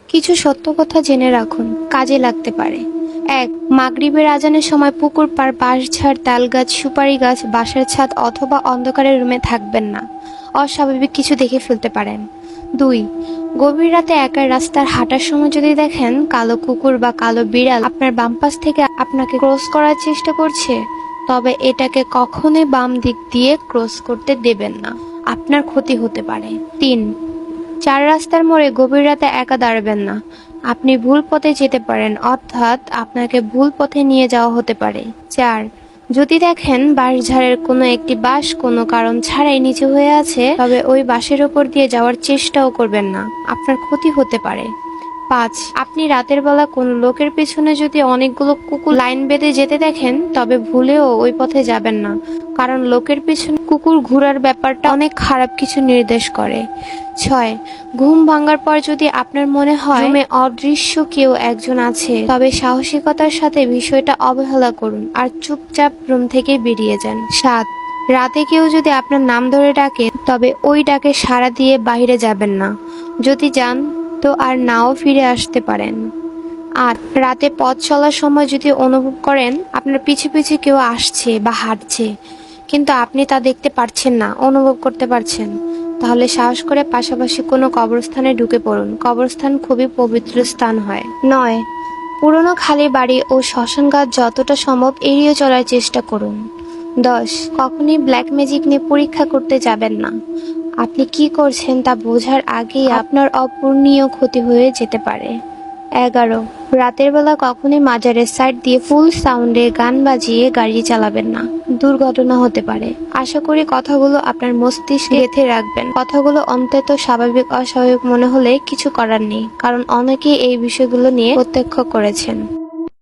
কিছু সত্য কথা জেনে রাখুন, কাজে লাগতে পারে। 1. মাগরিবের আজানের সময় পুকুর পাড়, বাঁশঝাড়, তালগাছ, সুপারি গাছ, বাসার ছাদ অথবা অন্ধকারের রুমে থাকবেন না। অস্বাভাবিক কিছু দেখে ফেলতে পারেন। 2. গভীর রাতে একা রাস্তার হাঁটার সময় যদি দেখেন কালো কুকুর বা কালো বিড়াল আপনার বাম পাশ থেকে আপনাকে ক্রস করার চেষ্টা করছে, তবে এটাকে কখনোই বাম দিক দিয়ে ক্রস করতে দেবেন না, আপনার ক্ষতি হতে পারে। 3. চার রাস্তার মোড়ে গভীর রাতে একা দাঁড়াবেন না। আপনি ভুল পথে যেতে পারেন, অর্থাৎ আপনাকে ভুল পথে নিয়ে যাওয়া হতে পারে। 4. যদি দেখেন বাঁশঝাড়ের কোনো একটি বাঁশ কোনো কারণ ছাড়াই নিচে হয়ে আছে, তবে ওই বাঁশের ওপর দিয়ে যাওয়ার চেষ্টাও করবেন না, আপনার ক্ষতি হতে পারে। 5. আপনি রাতের বেলা কোনো লোকের পেছনে যদি অনেকগুলো কুকুর লাইন বেঁধে যেতে দেখেন, তবে ভুলেও ওই পথে যাবেন না, কারণ লোকের পেছনে কুকুর ঘোরার ব্যাপারটা অনেক খারাপ কিছু নির্দেশ করে। 6. ঘুম ভাঙার পর যদি আপনার মনে হয় রুমে অদৃশ্য কেউ একজন আছে, তবে সাহসিকতার সাথে বিষয়টা অবহেলা করুন আর চুপচাপ রুম থেকে বেরিয়ে যান। 7. রাতে কেউ যদি আপনার নাম ধরে ডাকে, তবে ওই ডাকে সাড়া দিয়ে বাইরে যাবেন না। যদি যান তো আর নাও ফিরে আসতে পারেন। 8. রাতে পথ চলার সময় যদি অনুভব করেন আপনার পিছু পিছু কেউ আসছে বা হাঁটছে, কিন্তু আপনি তা দেখতে পারছেন না, অনুভব করতে পারছেন, তাহলে সাহস করে পাশাপাশি কোনো কবরস্থানে ঢুকে পড়ুন। কবরস্থান খুবই পবিত্র স্থান হয়। 9. পুরনো খালি বাড়ি ও শ্মশানঘাট যতটা সম্ভব এড়িয়ে চলার চেষ্টা করুন। 10. কখনই ব্ল্যাক ম্যাজিক নিয়ে পরীক্ষা করতে যাবেন না। আপনি কি করছেন তা বোঝার আগেই আপনার অপূরণীয় ক্ষতি হয়ে যেতে পারে। 11. রাতের বেলা কখনোই মাজারের সাইড দিয়ে ফুল সাউন্ডে গান বাজিয়ে গাড়ি চালাবেন না, দুর্ঘটনা হতে পারে। আশা করি কথাগুলো আপনার মস্তিষ্কে গেঁথে রাখবেন। কথাগুলো অন্তত স্বাভাবিক অস্বাভাবিক মনে হলে কিছু করার নেই, কারণ অনেকেই এই বিষয়গুলো নিয়ে প্রত্যক্ষ করেছেন।